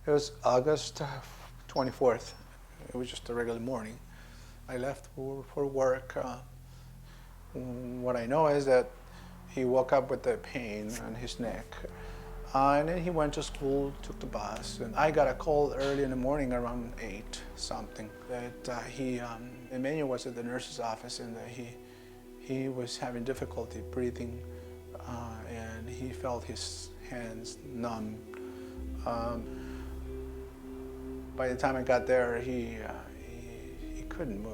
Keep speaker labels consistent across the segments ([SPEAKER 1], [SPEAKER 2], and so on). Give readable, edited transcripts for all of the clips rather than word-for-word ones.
[SPEAKER 1] It was August 24th. It was just a regular morning. I left for work. What I know is that he woke up with the pain on his neck. And then he went to school, took the bus, and I got a call early in the morning around 8 something that Emanuel was at the nurse's office and that he was having difficulty breathing and he felt his hands numb. By the time I got there, he couldn't move.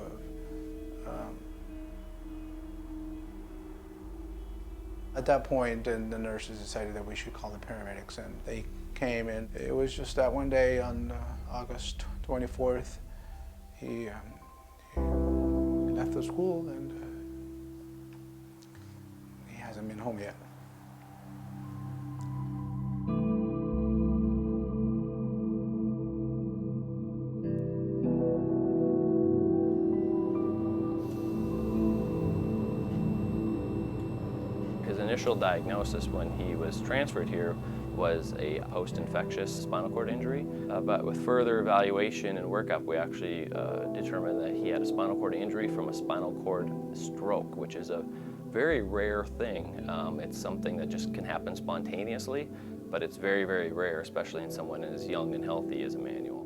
[SPEAKER 1] At that point, then the nurses decided that we should call the paramedics, and they came in. It was just that one day on August 24th, he left the school and he hasn't been home yet.
[SPEAKER 2] His initial diagnosis when he was transferred here was a post-infectious spinal cord injury, but with further evaluation and workup, we actually determined that he had a spinal cord injury from a spinal cord stroke, which is a very rare thing. It's something that just can happen spontaneously, but it's very, very rare, especially in someone as young and healthy as Emanuel.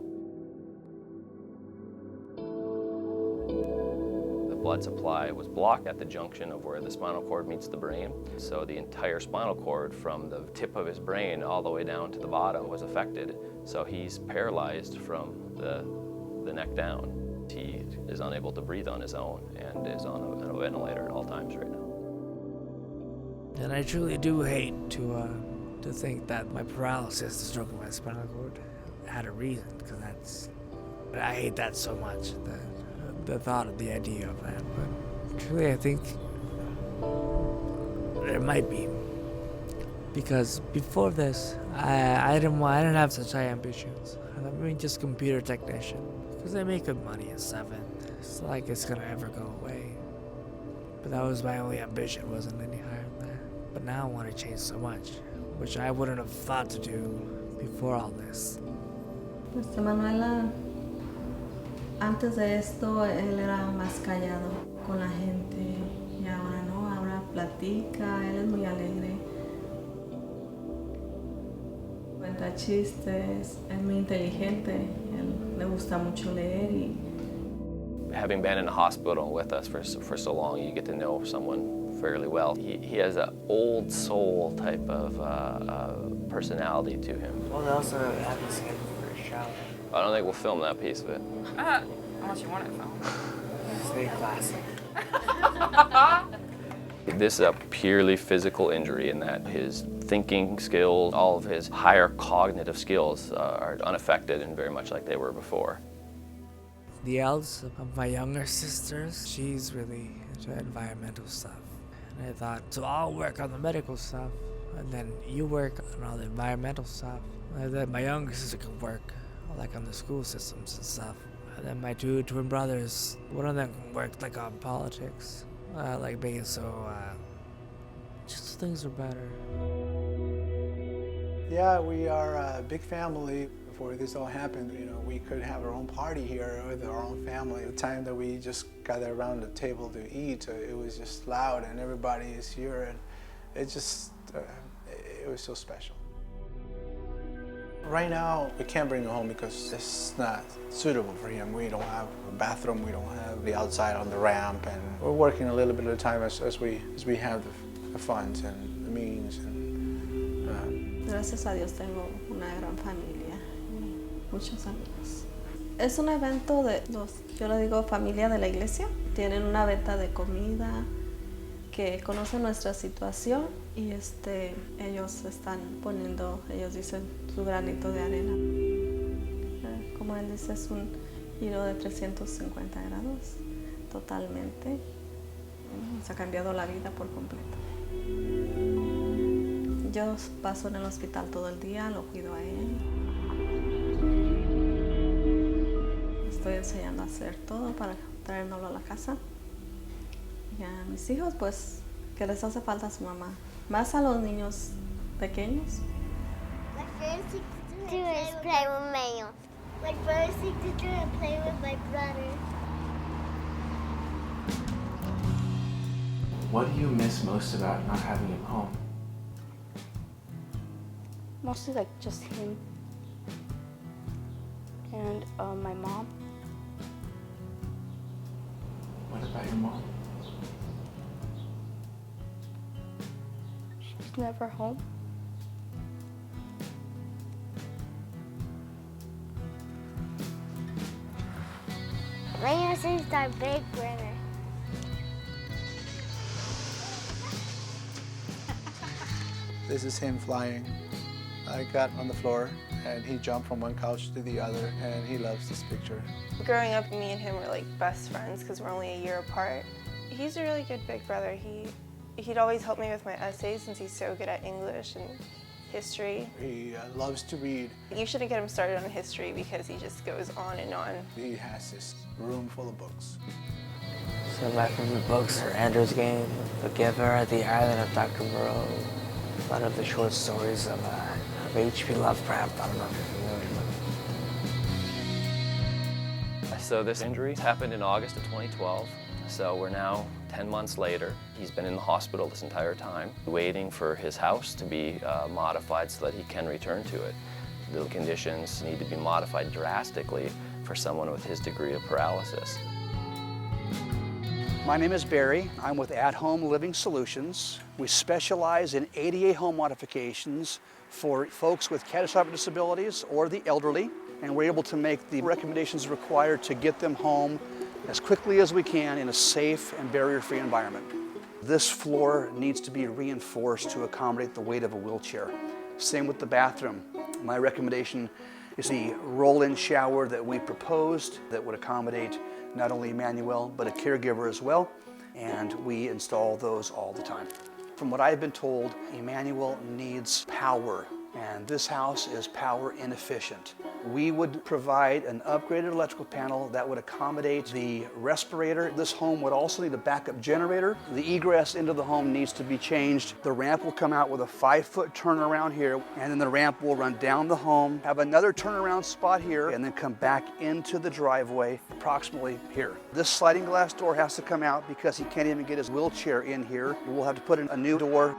[SPEAKER 2] Blood supply was blocked at the junction of where the spinal cord meets the brain. So the entire spinal cord from the tip of his brain all the way down to the bottom was affected. So he's paralyzed from the neck down. He is unable to breathe on his own and is on a ventilator at all times right now.
[SPEAKER 3] And I truly do hate to think that my paralysis, the stroke of my spinal cord, had a reason, because I hate that so much. The thought of the idea of that, but truly I think there might be, because before this I didn't have such high ambitions. I mean, just computer technician, because I make good money and stuff, and it's like it's gonna ever go away. But that was my only ambition, wasn't any higher than that. But now I want to change so much, which I wouldn't have thought to do before all this.
[SPEAKER 4] Mr. Emanuel, antes de esto, él era más callado con la gente y ahora no, ahora platica, él es muy alegre. Cuenta chistes, es muy inteligente, él le gusta mucho leer y...
[SPEAKER 2] Having been in a hospital with us for so long, you get to know someone fairly well. He has an old soul type of personality to him.
[SPEAKER 3] Well, they also have me scheduled for a show.
[SPEAKER 2] I don't think we'll film that piece of it.
[SPEAKER 5] Unless you want it filmed.
[SPEAKER 3] Stay classic.
[SPEAKER 2] This is a purely physical injury in that his thinking skills, all of his higher cognitive skills are unaffected and very much like they were before.
[SPEAKER 3] The eldest of my younger sisters, she's really into environmental stuff. And I thought, so I'll work on the medical stuff, and then you work on all the environmental stuff. And then my younger sister can work like on the school systems and stuff. And then my two twin brothers, one of them worked like on politics, like making so just things are better.
[SPEAKER 1] Yeah, we are a big family. Before this all happened, we could have our own party here with our own family. The time that we just gathered around the table to eat, it was just loud and everybody is here, and it just, it was so special. Right now, we can't bring him home because it's not suitable for him. We don't have a bathroom, we don't have the outside on the ramp, and we're working a little bit at a time as we have the funds and the means.
[SPEAKER 4] Gracias a Dios tengo una gran familia y muchos amigos. Es un evento de yo le digo familia de la iglesia. Tienen una venta de comida, que conocen nuestra situación y ellos están poniendo, ellos dicen, su granito de arena. Como él dice, es un giro de 350 grados, totalmente. Nos ha cambiado la vida por completo. Yo paso en el hospital todo el día, lo cuido a él. Estoy enseñando a hacer todo para traérnoslo a la casa. Y a mis hijos, pues, que les hace falta a su mamá. Más a los niños pequeños.
[SPEAKER 6] The first do is play with Mayo. My brother's thing to do is play with my brother.
[SPEAKER 7] What do you miss most about not having him home?
[SPEAKER 8] Mostly like just him and my mom.
[SPEAKER 7] What about your mom?
[SPEAKER 8] She's never home.
[SPEAKER 6] My sister's our big brother.
[SPEAKER 1] This is him flying. I got on the floor and he jumped from one couch to the other, and he loves this picture.
[SPEAKER 9] Growing up, me and him were like best friends because we're only a year apart. He's a really good big brother. He'd always help me with my essays since he's so good at English and history.
[SPEAKER 1] He loves to read.
[SPEAKER 9] You shouldn't get him started on history because he just goes on and on.
[SPEAKER 1] He has this room full of books.
[SPEAKER 3] Some of my favorite books are Ender's Game, The Giver, The Island of Dr. Moreau, a lot of the short stories of H.P. Lovecraft. I don't know if you're familiar with them.
[SPEAKER 2] So this injury happened in August of 2012. So we're now 10 months later. He's been in the hospital this entire time, waiting for his house to be modified so that he can return to it. The conditions need to be modified drastically for someone with his degree of paralysis.
[SPEAKER 10] My name is Barry. I'm with At Home Living Solutions. We specialize in ADA home modifications for folks with catastrophic disabilities or the elderly, and we're able to make the recommendations required to get them home as quickly as we can in a safe and barrier-free environment. This floor needs to be reinforced to accommodate the weight of a wheelchair. Same with the bathroom. My recommendation is the roll-in shower that we proposed that would accommodate not only Emanuel, but a caregiver as well, and we install those all the time. From what I've been told, Emanuel needs power, and this house is power inefficient. We would provide an upgraded electrical panel that would accommodate the respirator. This home would also need a backup generator. The egress into the home needs to be changed. The ramp will come out with a 5-foot turnaround here, and then the ramp will run down the home, have another turnaround spot here, and then come back into the driveway approximately here. This sliding glass door has to come out because he can't even get his wheelchair in here. We'll have to put in a new door.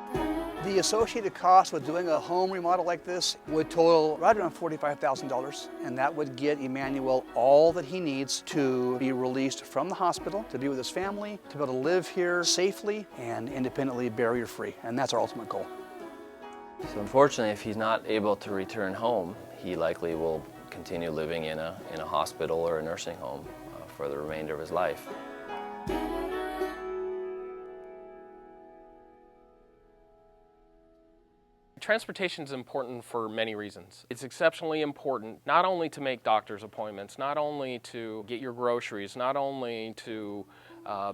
[SPEAKER 10] The associated cost with doing a home remodel like this would total right around $45,000, and that would get Emanuel all that he needs to be released from the hospital, to be with his family, to be able to live here safely and independently, barrier-free, and that's our ultimate goal.
[SPEAKER 2] So unfortunately, if he's not able to return home, he likely will continue living in a hospital or a nursing home for the remainder of his life.
[SPEAKER 11] Transportation is important for many reasons. It's exceptionally important not only to make doctor's appointments, not only to get your groceries, not only to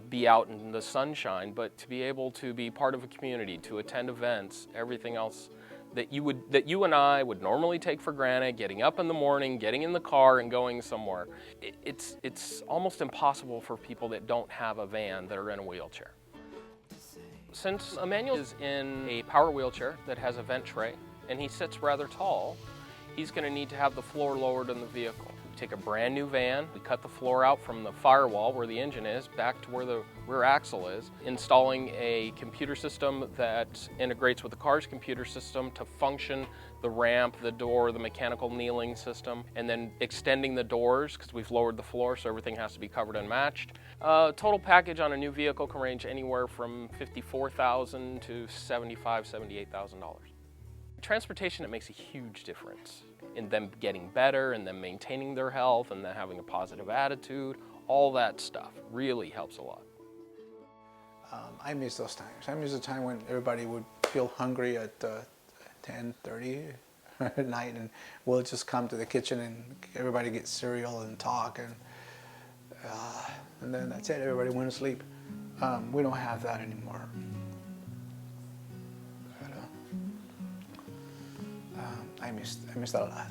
[SPEAKER 11] be out in the sunshine, but to be able to be part of a community, to attend events, everything else that you and I would normally take for granted, getting up in the morning, getting in the car and going somewhere. It's almost impossible for people that don't have a van that are in a wheelchair. Since Emanuel is in a power wheelchair that has a vent tray and he sits rather tall, he's going to need to have the floor lowered in the vehicle. We take a brand new van, we cut the floor out from the firewall where the engine is back to where the rear axle is, installing a computer system that integrates with the car's computer system to function the ramp, the door, the mechanical kneeling system, and then extending the doors because we've lowered the floor so everything has to be covered and matched. Total package on a new vehicle can range anywhere from $54,000 to $75,000, $78,000. Transportation, it makes a huge difference in them getting better and them maintaining their health and them having a positive attitude. All that stuff really helps a lot.
[SPEAKER 1] I miss those times. I miss the time when everybody would feel hungry at 10:30 at night, and we'll just come to the kitchen and everybody get cereal and talk, and then that's it. Everybody went to sleep. We don't have that anymore. But, I miss that a lot.